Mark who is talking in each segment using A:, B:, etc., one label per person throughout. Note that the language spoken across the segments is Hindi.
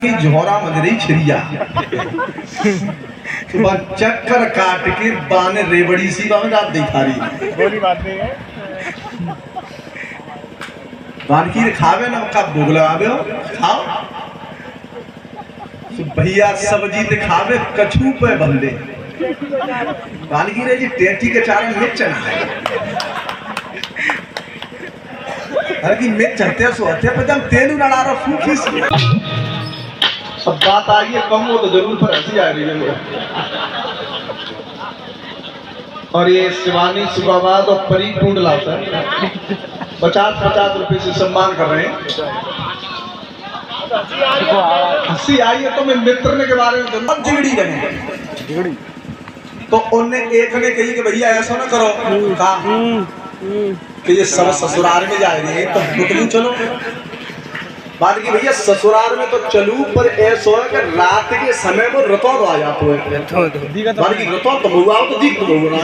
A: की झोरा मजरी छिरिया सुबह चक्कर काट के बाने रेबड़ी सी बामे रात दिखा रही
B: बोली बात नहीं है।
A: बानकी खावे ना का भोग लगावे हो खाओ तो भैया सब्जी ते खावे कछू पे बंदे बानकी रे जी टेटी के चारे मिर्च ना है हर की मिर्च चलते सो हते पे जब तेलू ना डालो सूखी सी सब बात आ गई कम हो तो जरूर पर हंसी आ रही है मुझे। और ये शिवानी सुबाबाद और परी टूंडला सर 50-50 रुपए से सम्मान कर रहे हैं। हंसी आई है तो मैं मित्र ने के बारे में तो जिगड़ी रहे तो उन्हें एक ने कही कि भैया ऐसा ना करो कहा कि ये सब ससुराल में जा रही है तो तुम चलो बात की भैया ससुराल में तो चलू पर ऐसा है कि रात के समय में रतौर आ जाते हैं बात की रतौर तो हुआ तो दीख तो हुआ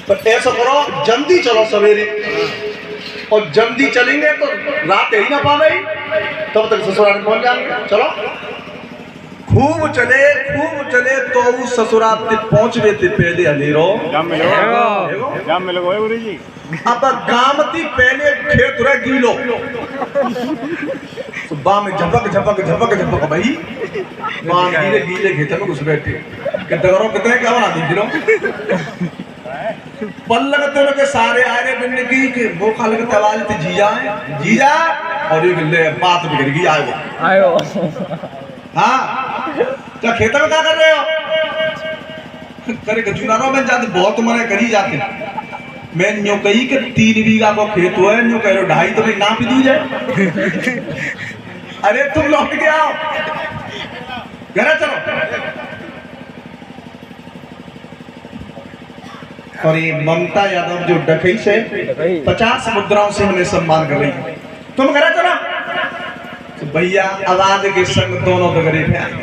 A: पर ऐसा करो जल्दी चलो सवेरे और जल्दी चलेंगे तो रात ही ना पावे तब तक ससुराल में पहुंच जाएंगे। चलो खूब चले तो उस ससुराल से पहुंचवे थे पहले अंधेरो
B: जाम मिलोगे गुरु जी।
A: अब गामती पहले खेत रह गीलो सुबह में झपक भाई मां गीले खेत में घुस बैठे कितने क्या बना दी पल्लग तेरे के सारे आए बिन्ने की के वो खा लगे तवाल ते जीजा और ये ले बात बिगड़ गई आयो हाँ क्या खेत में क्या कर रहे हो करे गजुनारो में जाते बहुत मने करी जाते मैं न्यू कही के 3 बीघा को खेत हुआ है न्यू कह रहे 2.5 तो मैं ना पी दी जाए अरे तुम लौट के आओ घर चलो। और ये ममता यादव जो डकई से 50 मुद्राओं से हमें सम्मान कर रही है तुम घर चलो तो भैया आवाज के संग दोनों बगरे में आए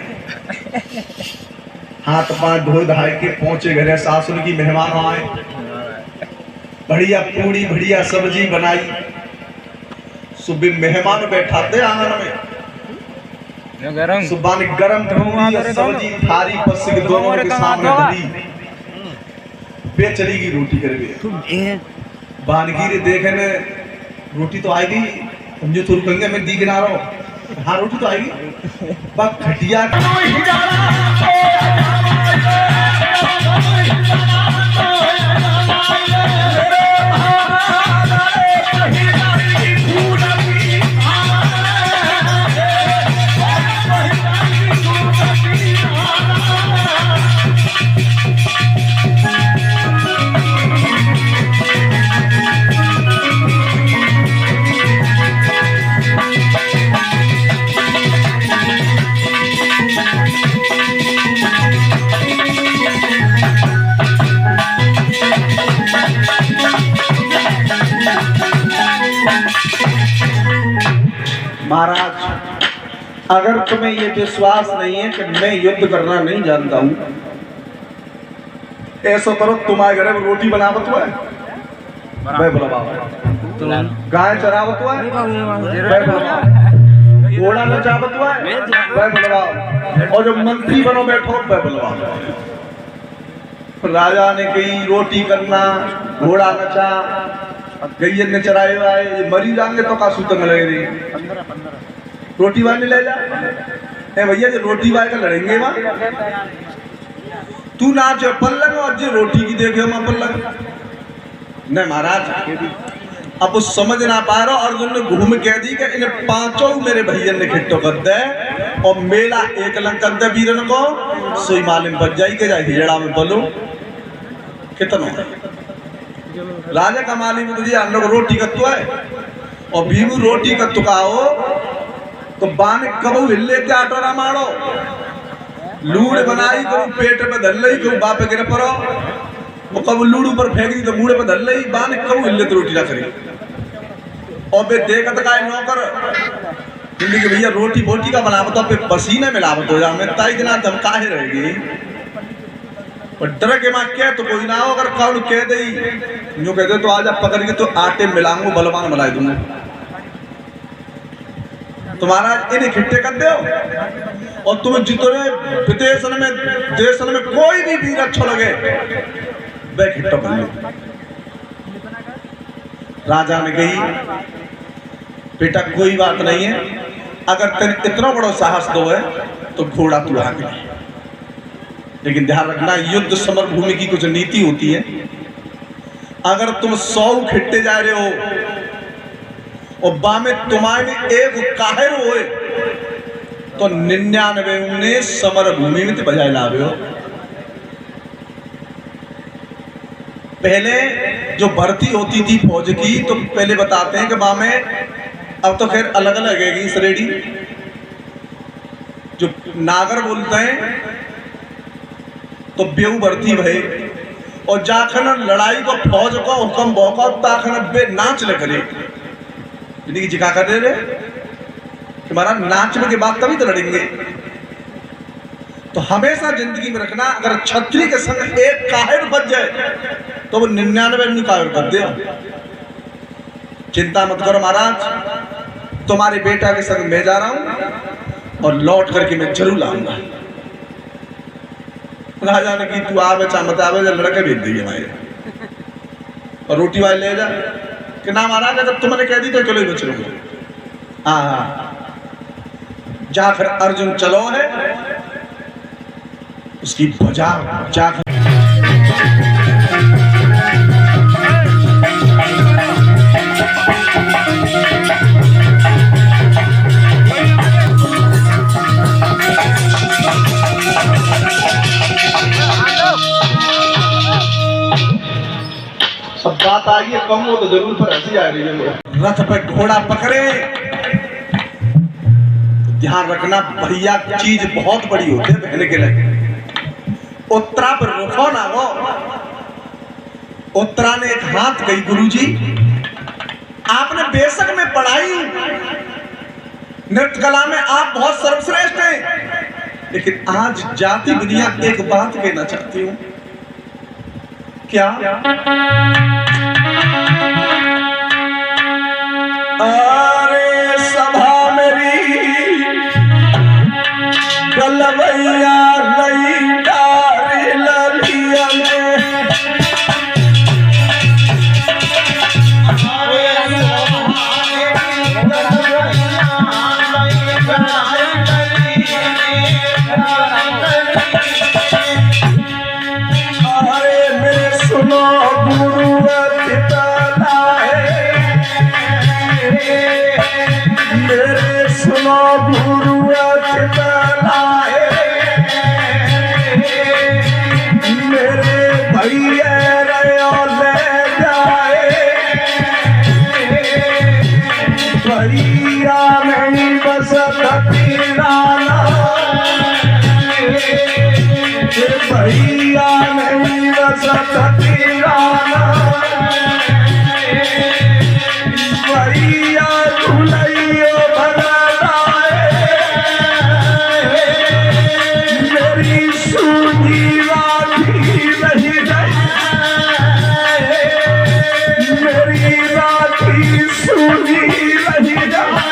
A: हाथ पांव धो धाय के पहुंचे घरे सासुर की मेहमान आए बढ़िया पूरी बढ़िया सब्जी बनाई सुबह मेहमान बैठाते आंगन में सुबह ने गरम सब्जी थारी पस के दोनों के सामने दी चली गई रोटी करके बानगी रे देखे ने रोटी तो आएगी समझो तो रुकेंगे मैं दी गिना रहा हूँ हाँ रोटी तो आएगी बस घटिया महाराज अगर तुम्हें ये विश्वास नहीं है कि मैं युद्ध करना नहीं जानता हूं ऐसा करो तुम्हारे घर में रोटी बनावत हुआ है मैं बुलावा गाय चरावत हुआ है मैं बुलावा घोड़ा नचावत हुआ है मैं बुलावा और जो मंत्री बनो बैठो मैं बुलावा राजा ने कही रोटी करना घोड़ा नचा गैयन ने चराए हुआ है मरी जाएंगे तो का सूत्र में लगे रही रोटी वाले ले जा भैया जो रोटी वाले का लड़ेंगे वहां तू ना जो पल्लंग और जो रोटी की देखे वहां पल्लंग नहीं महाराज अब वो समझ ना पा रहा और ने घूम कह दी कि इन्हें 5 मेरे भैया ने खिट्टो कर दे और मेला एक लंग कर दे वीरन को सोई मालिम बच जाई के जाए हिजड़ा में बोलो कितना राजा का माली में तुझे हम लोग रोटी का तुआ है और भीमू रोटी का तुकाओ तो बाने कबू हिले के आटो ना मारो लूड़ बनाई कबू पेट पे धल लई कबू बापे गिर पड़ो वो कबू लूड़ ऊपर फेंक दी तो मुड़े पे धल लई बाने कबू हिले तो रोटी ना करी और बे देखत का नौकर दिल्ली के भैया रोटी बोटी का बनावत तो पे पसीने मिलावत हो जा मैं ताई दिना दम काहे रहेगी और डर के मां क्या तो कोई ना हो अगर कौन कह दे यूं कहते तो आज आप पकड़ के तो आटे मिलाऊंगा बलवान मलाई दूंगा तुम्हारा इन इकट्ठे कर दो और तुम जितने विदेशन में देशन में कोई भी वीर अच्छा लगे वह इकट्ठा कर लो। राजा ने कही बेटा कोई बात नहीं है, अगर तेरे इतना बड़ा साहस दो है तो घोड़ा तू आ गई, लेकिन ध्यान रखना युद्ध समर भूमि की कुछ नीति होती है। अगर तुम 100 खिट्टे जा रहे हो और बामे तुम्हारे एक काहिर होए तो 99 उन्हें समर भूमि में बजाय लावे हो। पहले जो भर्ती होती थी फौज की तो पहले बताते हैं कि बामे, अब तो खैर अलग अलग है श्रेणी, जो नागर बोलते हैं तो बेऊ भर्ती भय और जाखन लड़ाई को फौज को हुक्म बौका ताखन बे नाच ले करे कि जिका कर दे रहे कि महाराज नाचने के बाद तभी तो लड़ेंगे। तो हमेशा जिंदगी में रखना, अगर छतरी के संग एक काहिर बच जाए तो वो 99 काहिर कर दे। चिंता मत करो महाराज, तुम्हारे बेटा के संग मैं जा रहा हूं और लौट करके मैं जरूर लाऊंगा। राजा ने की तू आवे चा मत आवे, लड़के भेज दिए हमारे और रोटी वाले ले जा कि ना महाराज जब तुमने कह दी तो चलो ही बच लूंगा। हाँ जा फिर अर्जुन चलो है उसकी बजा जा सब बात आई है कम हो तो जरूर पर हंसी आ रही है। रथ पे घोड़ा पकड़े तो ध्यान रखना भैया चीज बहुत बड़ी होती है बहने के लिए। उत्तरा पर रुको ना वो, उत्तरा ने एक हाथ कही गुरुजी आपने बेशक में पढ़ाई नृत्य कला में आप बहुत सर्वश्रेष्ठ हैं, लेकिन आज जाति दुनिया एक बात कहना चाहती हूं। क्या? अरे सभा मेरी गलवैया नहीं डारी ललिया में, भैया नहीं बसती राना भैया झुलैयो बनाए मेरी सूझी राखी नहीं गई, मेरी राखी सूझी नहीं गई,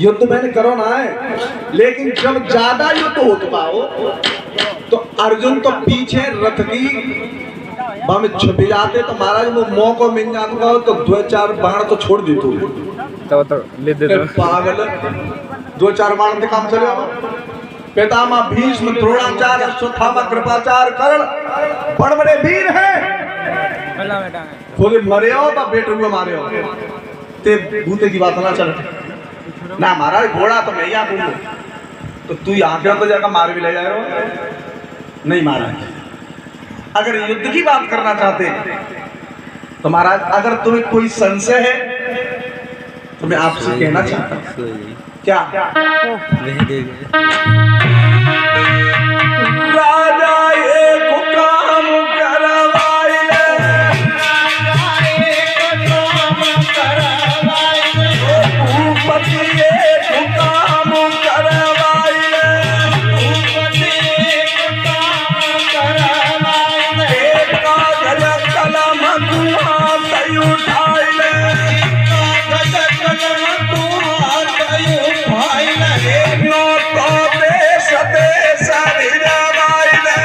A: युद्ध मैंने करो ना है, लेकिन जब ज्यादा युद्ध हो चुका हो तो अर्जुन तो पीछे रथ की में छुप जाते, तो महाराज वो मौका मिल जाता हो तो 2-4 बाण तो छोड़ दी तू
C: तो ले दे दो
A: पागल। 2-4 बाण से काम चले। पितामह भीष्म, द्रोणाचार्य, अश्वत्थामा, कृपाचार्य, कर्ण बड़े बड़े वीर हैं, खुद मरे हो तो बेटे हुए मारे हो ते भूते की बात ना चल ना। महाराज घोड़ा तो मैं यहाँ बोलूँ तो तू यहाँ क्यों तो जाकर मार भी ले जाए हो? नहीं महाराज, अगर युद्ध की बात करना चाहते तो महाराज अगर तुम्हें कोई संशय है तो मैं आपसे कहना चाहता हूँ। क्या? राजा एक काम करवाइले, भूपति एक काम करवाइले, कलम हाथ उठाइले, नो तो देश देश रिजवाइले,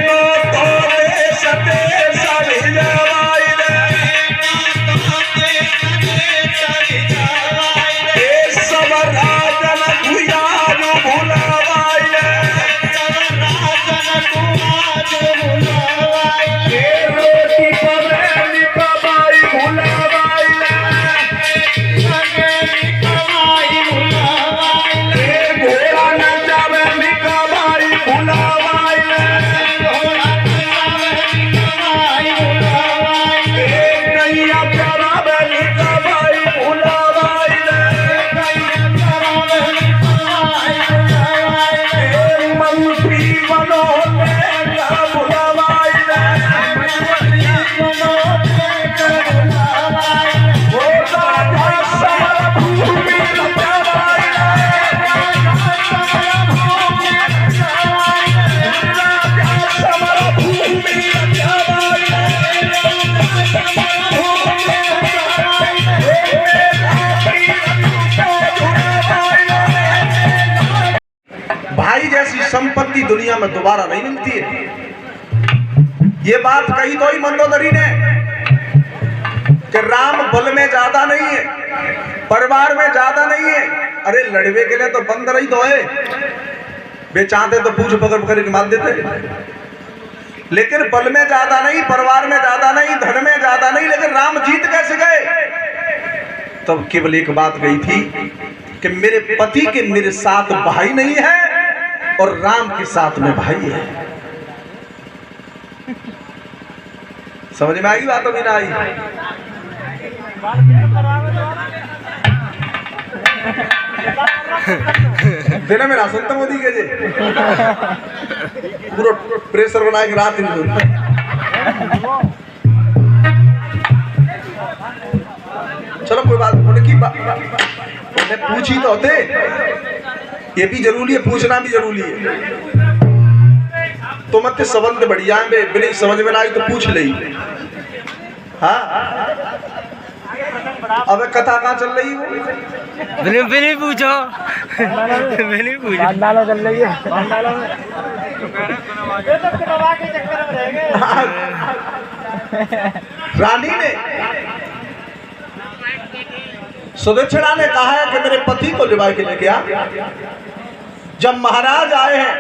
A: नो तो देश देश रिजवाइले, सब राजन भुयानु भुलावाइले, रोटी पवेली कमाई भुलावाइले, घोड़ा न जावेली कमाई भुलावाइले, नैया चरावेली कमाई भुलावाइले, मंत्री मनोहर भुलावाइले, भाई जैसी संपत्ति दुनिया में दोबारा नहीं मिलती है। ये बात कही तो ही मंदोदरी ने कि राम बल में ज्यादा नहीं है, परिवार में ज्यादा नहीं है। अरे लड़वे के लिए तो बंदर ही तो है, वे चाहते तो पूछ पकड़ पकड़ के मार देते, लेकिन बल में ज्यादा नहीं, परिवार में ज्यादा नहीं, धन में ज्यादा नहीं, लेकिन राम जीत कैसे गए? तब केवल एक बात गई थी कि मेरे पति के मेरे साथ भाई नहीं है और राम के साथ में भाई है। समझ में आएगी बात? अभी ना आई? देना मेरा सुनता मोदी के जे पूरा प्रेशर बना के रात नहीं सुनता। चलो कोई बात उनकी मैंने पूछी तो होते, ये भी जरूरी है, पूछना भी जरूरी है। तो मत संबंध बढ़िया है, बिना समझ में ना आई तो पूछ ले। हाँ अब कथा कहाँ चल रही है?
C: बिनी पूछो, बिनी पूछो डालो चल रही है।
A: रानी ने सुदक्षिणा ने कहा है कि मेरे पति को लिवा के लेके आ। जब महाराज आए हैं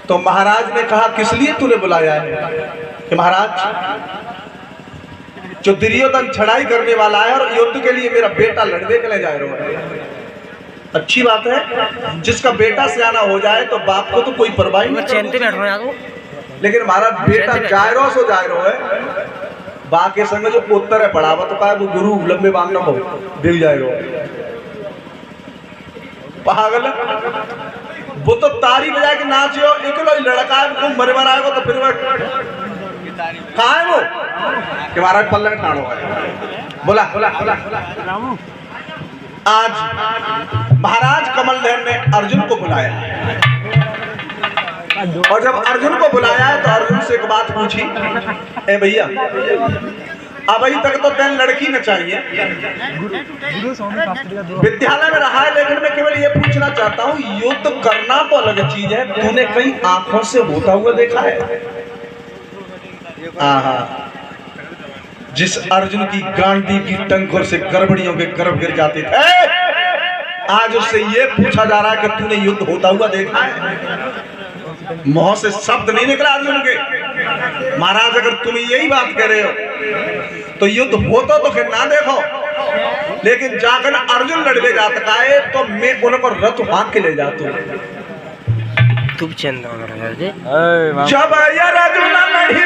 A: तो महाराज ने कहा किस लिए तूने बुलाया है? कि महाराज जो दुर्योधन छड़ाई करने वाला है और युद्ध के लिए मेरा बेटा लड़ने के लिए जा रहा है। अच्छी बात है, जिसका बेटा सियाना हो जाए तो बाप को तो कोई परवाह नहीं, लेकिन हमारा बेटा जायरो सो जायरो है, बाकी संग जो पुत्र है पढ़ावा तो वो गुरु लंबे बांधना हो देव जाएगा पागल। वो तो तारी बजा के नाचियो, एक लड़का है वो मरे मर आएगा तो फिर वो कहाँ है वो कि महाराज पल्ले में ठाड़ो है। बोला बोला बोला आज महाराज कमलदेव ने अर्जुन को बुलाया, और जब अर्जुन को बुलाया तो अर्जुन से एक बात पूछी, ए भैया अभी तक तो तेन लड़की न चाहिए। विद्यालय में रहा है, लेकिन मैं केवल ये पूछना चाहता हूँ, युद्ध करना तो अलग चीज है, तूने कई आंखों से होता हुआ देखा है? आहा, जिस अर्जुन की गांडी की टंकों से गड़बड़ियों के गर्भ गिर जाते थे, आज उससे ये पूछा जा रहा है कि तूने युद्ध होता हुआ देखा है? मुंह से शब्द नहीं निकला अर्जुन के। महाराज अगर तुम यही बात कर रहे हो तो युद्ध होता तो फिर ना देखो, लेकिन जाकर अर्जुन लड़ने जाता है तो मैं उनको रथ हाथ के ले जाता हूँ।
C: तू चंदा
A: जब अर्जुन लड़ी